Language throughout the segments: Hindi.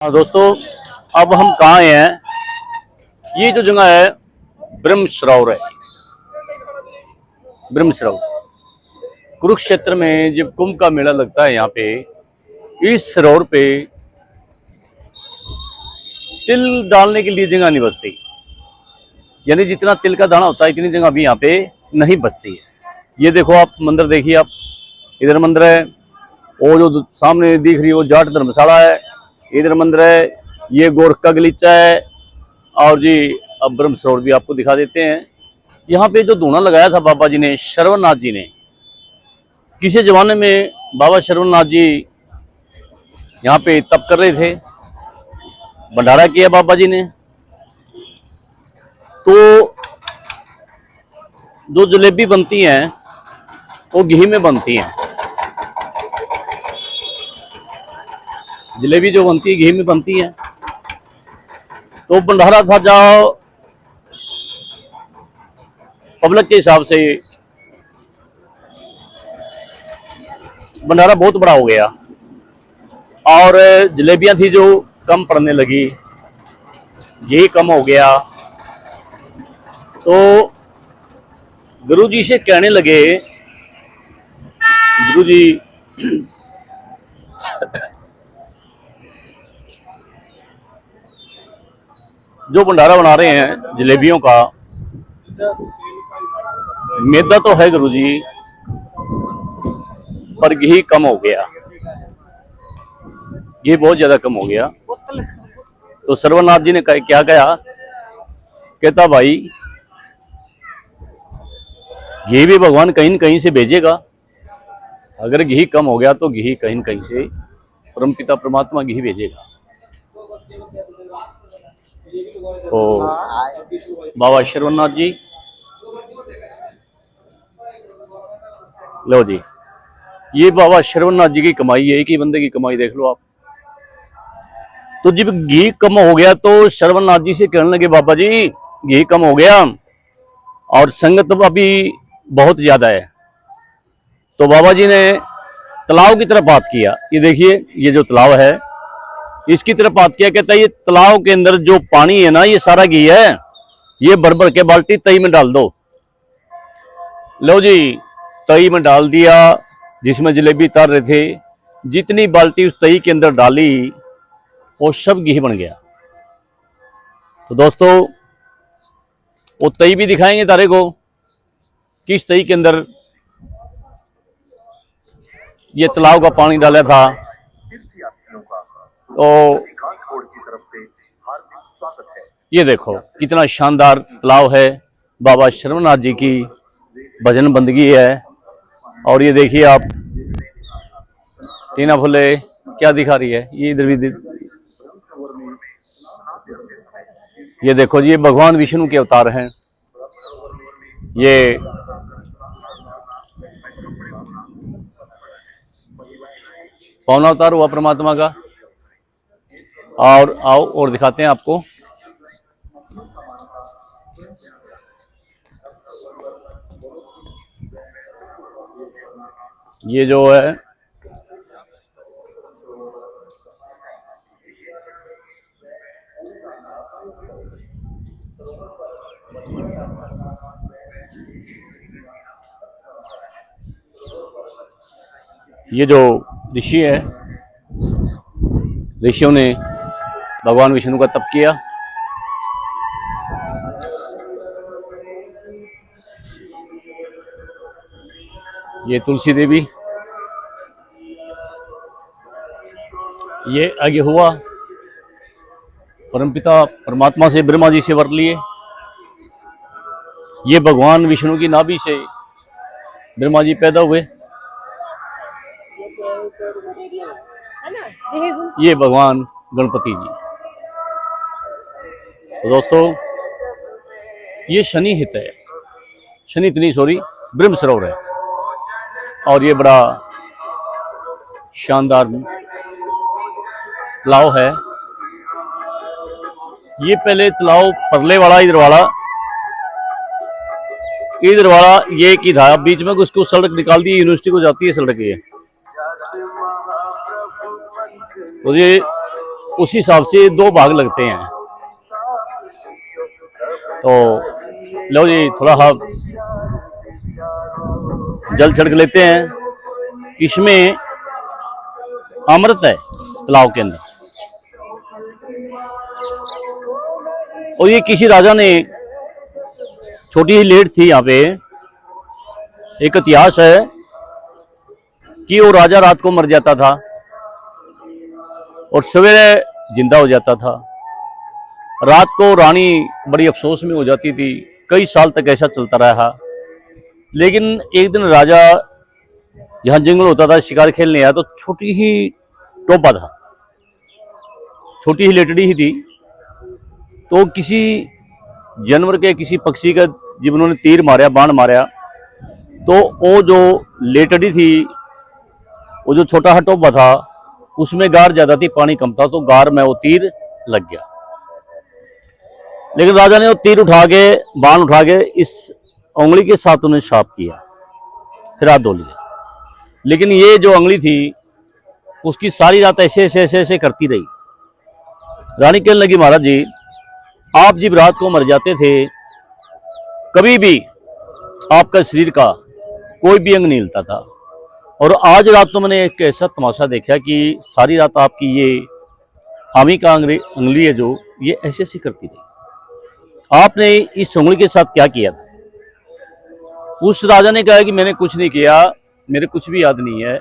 हाँ दोस्तों, अब हम कहाँ आए हैं? ये जो जगह है ब्रह्म सरोवर है। ब्रह्म सरोवर कुरुक्षेत्र में जब कुंभ का मेला लगता है, यहाँ पे इस सरोवर पे तिल डालने के लिए जगह नहीं बचती। यानी जितना तिल का दाना होता है इतनी जगह भी यहाँ पे नहीं बचती है। ये देखो आप मंदिर देखिए, आप इधर मंदिर है, वो जो सामने दिख रही है वो जाट धर्मशाला है। इधर मंदिर है, ये गोरख का गलीचा है। और जी अब ब्रह्म सरोवर भी आपको दिखा देते हैं। यहाँ पे जो धूना लगाया था बाबा जी ने, श्रवणनाथ जी ने, किसी जमाने में बाबा श्रवणनाथ जी यहाँ पे तप कर रहे थे, भंडारा किया बाबा जी ने। तो जो जलेबी बनती हैं वो घी में बनती हैं। जलेबी जो बनती है घी में बनती है। तो भंडारा था, जाओ पब्लिक के हिसाब से भंडारा बहुत बड़ा हो गया और जलेबियां थी जो कम पड़ने लगी, घी कम हो गया। तो गुरुजी से कहने लगे, गुरुजी जो भंडारा बना रहे हैं जलेबियों का, मैदा तो है गुरुजी, पर घी कम हो गया, घी बहुत ज्यादा कम हो गया। तो सर्वनाथ जी ने क्या कहा? कहता भाई घी भी भगवान कहीं न कहीं से भेजेगा। अगर घी कम हो गया तो घी कहीं न कहीं से परमपिता परमात्मा घी भेजेगा। तो बाबा श्रवणनाथ जी, लो जी, ये बाबा श्रवणनाथ जी की कमाई है, एक ही बंदे की कमाई देख लो आप। तो जब घी कम हो गया तो श्रवणनाथ जी से कहने लगे, बाबा जी घी कम हो गया और संगत अभी बहुत ज्यादा है। तो बाबा जी ने तालाब की तरफ बात किया। ये देखिए, ये जो तालाब है इसकी तरफ बात किया। कहता है ये तालाब के अंदर जो पानी है ना, ये सारा घी है, ये भर भर के बाल्टी तई में डाल दो। लो जी, तई में डाल दिया, जिसमें जलेबी तर रहे थे। जितनी बाल्टी उस तई के अंदर डाली वो सब घी बन गया। तो दोस्तों वो तई भी दिखाएंगे तारे को, किस तई के अंदर ये तालाब का पानी डाला था। तो ये देखो कितना शानदार तालाब है, बाबा श्रवणनाथ जी की भजन बंदगी है। और ये देखिए आप, टीना फुले क्या दिखा रही है, ये इधर भी ये देखो जी, ये भगवान विष्णु के अवतार हैं। ये कौन अवतार हुआ परमात्मा का? और आओ और दिखाते हैं आपको। ये जो है ये जो ऋषि है, ऋषियों ने भगवान विष्णु का तप किया। ये तुलसी देवी, ये आगे हुआ परमपिता परमात्मा से, ब्रह्मा जी से वर लिए। ये भगवान विष्णु की नाभि से ब्रह्मा जी पैदा हुए। ये भगवान गणपति जी। तो दोस्तों ये शनि हित है, शनि इतनी सॉरी ब्रह्म सरोवर है। और ये बड़ा शानदार तालाब है। ये पहले तालाब परले वाला, इधर वाला ये की था, बीच में उसको सड़क निकाल दी, यूनिवर्सिटी को जाती है सड़क ये। तो ये उस हिसाब से 2 भाग लगते हैं। तो लो जी, थोड़ा सा जल छिड़क लेते हैं। इसमें अमृत है तालाब के अंदर, और ये किसी राजा ने, छोटी ही लेट थी यहाँ पे। एक इतिहास है कि वो राजा रात को मर जाता था और सवेरे जिंदा हो जाता था। रात को रानी बड़ी अफसोस में हो जाती थी। कई साल तक ऐसा चलता रहा। लेकिन एक दिन राजा यहाँ जंगल होता था, शिकार खेलने आया, तो छोटी ही टोपा था, छोटी ही लेटड़ी ही थी। तो किसी जानवर के, किसी पक्षी का जब उन्होंने तीर मारा, बाण मारा, तो वो जो लेटड़ी थी, वो जो छोटा सा टोपा था, उसमें गार ज्यादा थी, पानी कम था, तो गार में वो तीर लग गया। लेकिन राजा ने वो तीर उठा के, बाण उठा के इस उंगली के साथ उन्हें साफ किया, फिर हाथ धो लिया। लेकिन ये जो उंगली थी, उसकी सारी रात ऐसे ऐसे ऐसे ऐसे करती रही। रानी कहने लगी, महाराज जी, आप जब रात को मर जाते थे, कभी भी आपका शरीर का कोई भी अंग नहीं हिलता था, और आज रात तो मैंने एक ऐसा तमाशा देखा कि सारी रात आपकी ये हामी का उंगली है जो, ये ऐसे ऐसे करती रही। आपने इस उंगली के साथ क्या किया था? उस राजा ने कहा कि मैंने कुछ नहीं किया, मेरे कुछ भी याद नहीं है।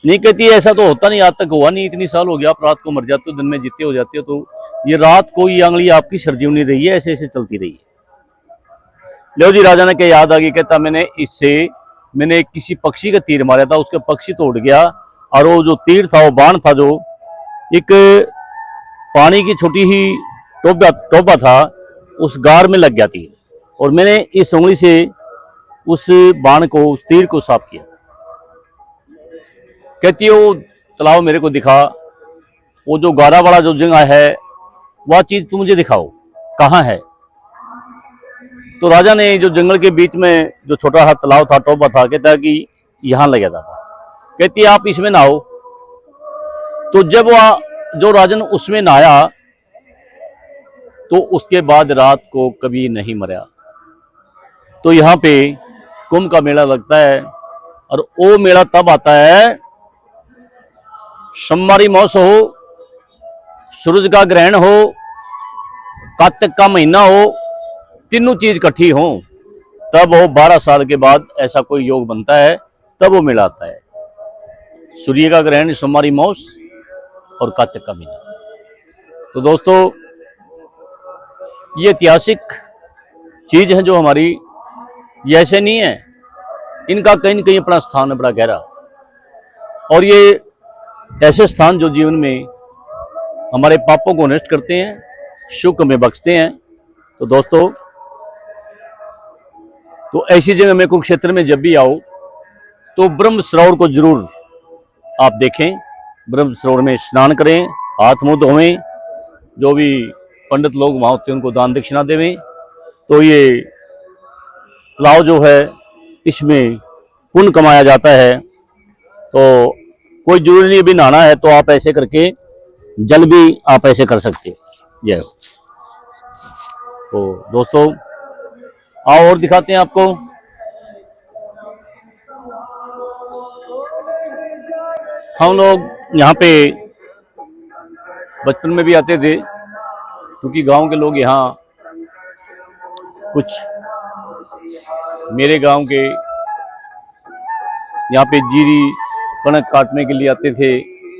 नहीं कहती, ऐसा तो होता नहीं, आज तक हुआ नहीं, इतनी साल हो गया, आप रात को मर जाते हो, दिन में जीते हो जाते हो, तो ये रात को ये उंगली आपकी सरजीवनी रही है, ऐसे ऐसे चलती रही है। लो जी, राजा ने क्या याद आ गई, कहता मैंने किसी पक्षी का तीर मारा था, उसका पक्षी तो उड़ गया, और वो जो तीर था, वो बाण था, जो एक पानी की छोटी ही टोपा था, उस गार में लग गया थी, और मैंने इस उंगली से उस बाण को, उस तीर को साफ किया। कहती है, वो तालाब मेरे को दिखा, वो जो गारा वाला जो जगह है, वह चीज तुम मुझे दिखाओ, कहाँ है? तो राजा ने जो जंगल के बीच में जो छोटा सा तालाब था, टोबा था, कहता कि यहाँ लगा था। कहती है, आप इसमें नहाओ। तो जब वह जो राजन उसमें नहाया, तो उसके बाद रात को कभी नहीं मरा। तो यहाँ पे कुंभ का मेला लगता है, और वो मेला तब आता है, सोमवारी मौस हो, सूरज का ग्रहण हो, कार्तिक का महीना हो, तीनों चीज इकट्ठी हो, तब वो 12 साल के बाद ऐसा कोई योग बनता है, तब वो मेला आता है। सूर्य का ग्रहण, सोमवारी मौस और कार्तिक का महीना। तो दोस्तों, ये ऐतिहासिक चीज है जो हमारी, ये ऐसे नहीं है, इनका कहीं न कहीं अपना स्थान है बड़ा गहरा, और ये ऐसे स्थान जो जीवन में हमारे पापों को नष्ट करते हैं, सुख में बख्शते हैं। तो दोस्तों, तो ऐसी जगह में, कुरुक्षेत्र में जब भी आओ, तो ब्रह्म सरोवर को जरूर आप देखें, ब्रह्म सरोवर में स्नान करें, हाथ मुंह धोवें, जो भी पंडित लोग वहाँ होते हैं उनको दान दक्षिणा देवें। तो ये तालाब जो है, इसमें पुण्य कमाया जाता है। तो कोई जरूरी नहीं भी नहाना है, तो आप ऐसे करके जल भी आप ऐसे कर सकते हैं। जय हो। तो दोस्तों, आओ और दिखाते हैं आपको। हम लोग यहाँ पे बचपन में भी आते थे, क्योंकि गांव के लोग यहाँ, कुछ मेरे गांव के यहाँ पे जीरी कणक काटने के लिए आते थे,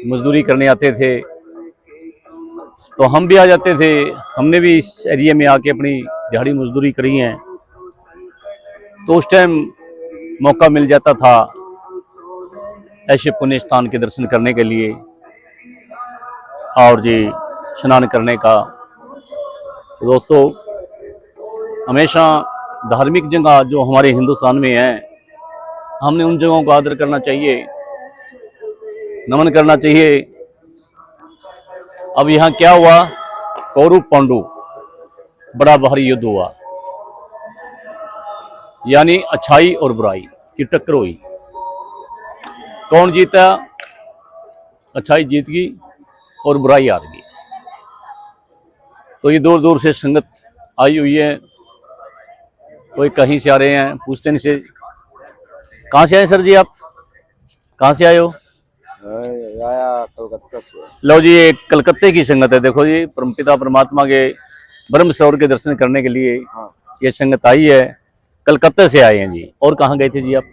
मजदूरी करने आते थे। तो हम भी आ जाते थे, हमने भी इस एरिया में आके अपनी दिहाड़ी मजदूरी करी है। तो उस टाइम मौका मिल जाता था ऐसे पुण्य स्थान के दर्शन करने के लिए और जी स्नान करने का। दोस्तों, हमेशा धार्मिक जगह जो हमारे हिंदुस्तान में है, हमने उन जगहों को आदर करना चाहिए, नमन करना चाहिए। अब यहाँ क्या हुआ, कौरव पांडु बड़ा भारी युद्ध हुआ, यानी अच्छाई और बुराई की टक्कर हुई। कौन जीता? अच्छाई जीत गई और बुराई आ रही है। तो ये दूर दूर से संगत आई हुई है, कोई कहीं से आ रहे हैं, पूछते नहीं से कहाँ से आए सर जी, आप कहाँ से आए हो? आया कलकत्ता से। लो जी, ये कलकत्ते की संगत है। देखो जी, परमपिता परमात्मा के ब्रह्म सरोवर के दर्शन करने के लिए हाँ। ये संगत आई है, कलकत्ते से आए हैं जी। और कहाँ गए थे जी आप?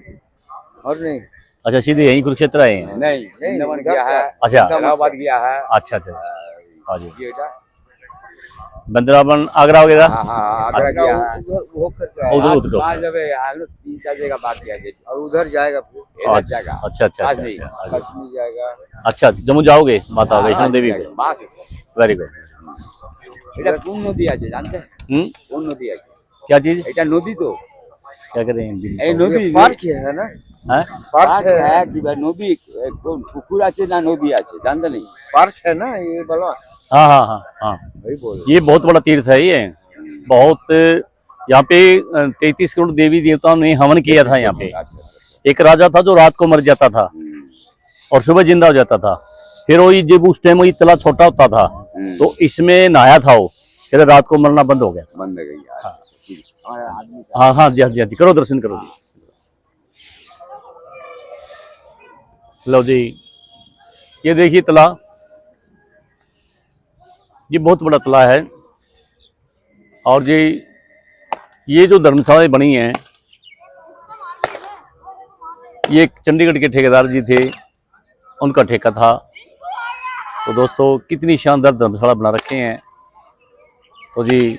और नहीं अच्छा, सीधे यहीं कुरुक्षेत्र आए हैं? नहीं वृंदावन गया है। अच्छा। इलाहाबाद गया है। अच्छा अच्छा, हाँ जी। ये था। वृंदावन, आगरा वगैरह? हाँ हाँ, आगरा गया है। वो उधर आज जब 3-4 जगह बात किया जाए और उधर जाएगा, फिर इधर जाएगा। अच्छा अच्छा अच्छा कश्मीर अच्छा, कश्मीर जाएगा। अच्छा जम्मू जाओगे माता वैष्णो देवी को? Very good. এটা কোন নদী আছে জানতে? কোন নদী আছে? क्या चीज? এটা নদী তো। क्या कहते हैं हिंदी में? এই নদী পার্ক है ना? हैं? पार्क है कि भाई नदी कोन पुकुर আছে ना नदी আছে जानते नहीं? पार्क है ना ये वाला? हाँ हाँ हाँ हाँ, वही बोल। ये बहुत बड़ा तीर्थ है ये। बहुत, यहाँ पे 33 करोड़ देवी देवताओं ने हवन किया था यहाँ पे। एक राजा था जो रात को मर जाता था और सुबह जिंदा हो जाता था। फिर वही जब उस टाइम वही तला छोटा होता था तो इसमें नहाया था वो, फिर रात को मरना बंद हो गया। बंद हो गई यार। हाँ हाँ जी, हाँ जी, हाँ जी, करो दर्शन करो जी। लो जी, ये देखिए तला, ये बहुत बड़ा तला है। और जी ये जो धर्मशालाएं बनी हैं, ये चंडीगढ़ के ठेकेदार जी थे, उनका ठेका था। तो दोस्तों कितनी शानदार धर्मशाला बना रखे हैं। तो जी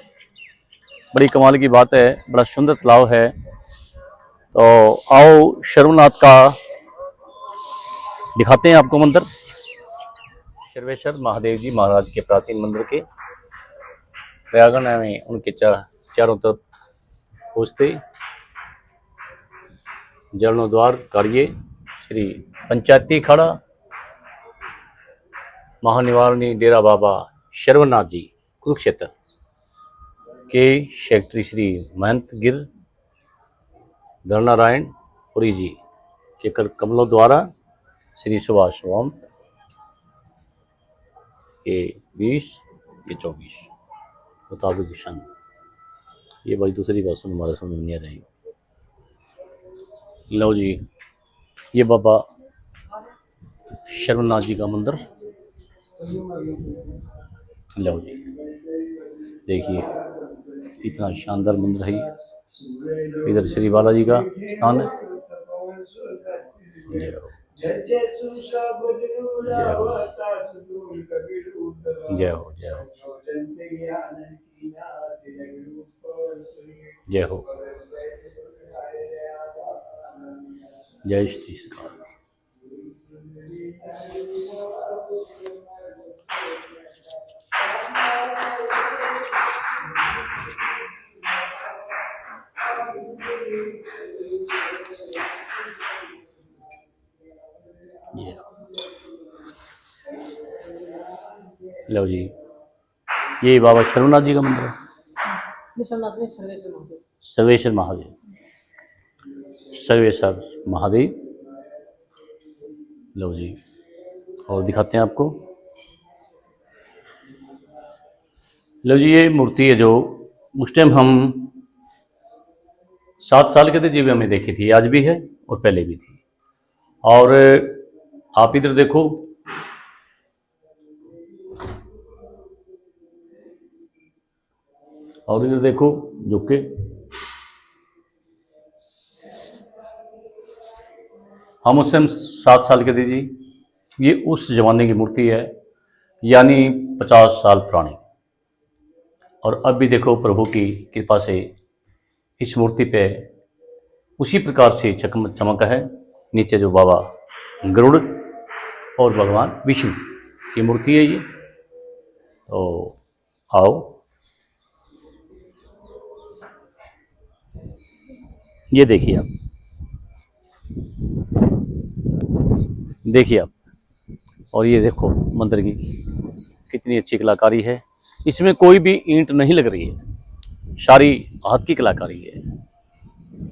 बड़ी कमाल की बात है, बड़ा सुंदर तालाब है। तो आओ शर्वनाथ का दिखाते हैं आपको मंदिर। सर्वेश्वर महादेव जी महाराज के प्राचीन मंदिर के प्रयागराज में उनके चारों तरफ पहुँचते जीर्णोद्वार कार्य श्री पंचायती खड़ा महानिवारणी डेरा बाबा शर्वनाथ जी कुरुक्षेत्र के सेक्रेटरी श्री महंत गिर धरनारायण पुरी जी के कर कमलों द्वारा श्री सुभाष वंत के 20 के 24 मुताबिक सन। ये भाई दूसरी बात सुन, हमारे समझ में नहीं आ रही। लो जी, ये बाबा शर्वनाथ जी का मंदिर। लो जी, देखिए इतना शानदार मंदिर है ये। इधर श्री बालाजी का स्थान है। जय हो जय हो जय हो जय हो, जय श्री कृष्ण। लो जी, ये बाबा शर्वनाथ जी का मंदिर है। सर्वेश्वर महादेव, सर्वेश्वर महादेव। लो जी, और दिखाते हैं आपको। लो जी, ये मूर्ति है जो उस टाइम हम 7 साल के थे जी, हमें देखी थी, आज भी है और पहले भी थी। और आप इधर देखो, और इधर देखो झुक के। हम उस टाइम 7 साल के थे जी। ये उस जमाने की मूर्ति है, यानी 50 साल पुरानी। और अब भी देखो प्रभु की कृपा से इस मूर्ति पे उसी प्रकार से चमक है। नीचे जो बाबा गरुड़ और भगवान विष्णु की मूर्ति है ये। तो आओ, ये देखिए आप, देखिए आप। और ये देखो मंदिर की कितनी अच्छी कलाकारी है। इसमें कोई भी ईंट नहीं लग रही है, सारी हाथ की कलाकारी है।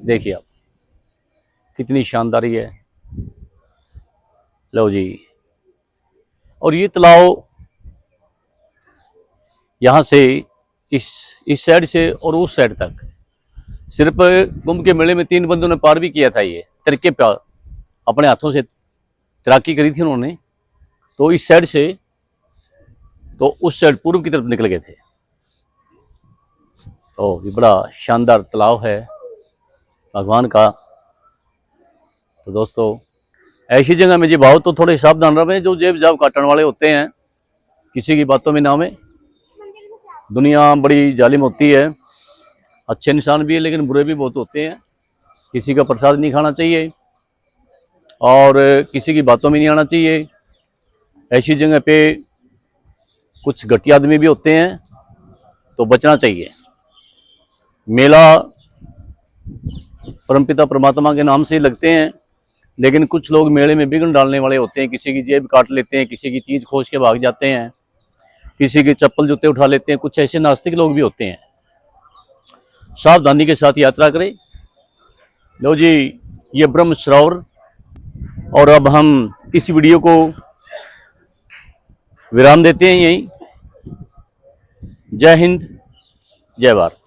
देखिए आप कितनी शानदारी है। लो जी, और ये तालाब यहाँ से इस साइड से और उस साइड तक सिर्फ कुंभ के मेले में 3 बंदों ने पार भी किया था। ये तरीके पे अपने हाथों से तैराकी करी थी उन्होंने, तो इस साइड से तो उस साइड पूर्व की तरफ निकल गए थे। तो ये बड़ा शानदार तालाब है भगवान का। तो दोस्तों ऐसी जगह में जी भाव तो थोड़े सावधान रहे, जो जेब जाब काटने वाले होते हैं, किसी की बातों में ना में। दुनिया बड़ी जालिम होती है, अच्छे इंसान भी है लेकिन बुरे भी बहुत होते हैं। किसी का प्रसाद नहीं खाना चाहिए और किसी की बातों में नहीं आना चाहिए। ऐसी जगह पे कुछ घटिया आदमी भी होते हैं, तो बचना चाहिए। मेला परमपिता परमात्मा के नाम से ही लगते हैं, लेकिन कुछ लोग मेले में विघ्न डालने वाले होते हैं। किसी की जेब काट लेते हैं, किसी की चीज खोज के भाग जाते हैं, किसी के चप्पल जूते उठा लेते हैं। कुछ ऐसे नास्तिक लोग भी होते हैं। सावधानी के साथ यात्रा करें। लो जी, ये ब्रह्म सरोवर, और अब हम इस वीडियो को विराम देते हैं यहीं। जय हिंद, जय भारत।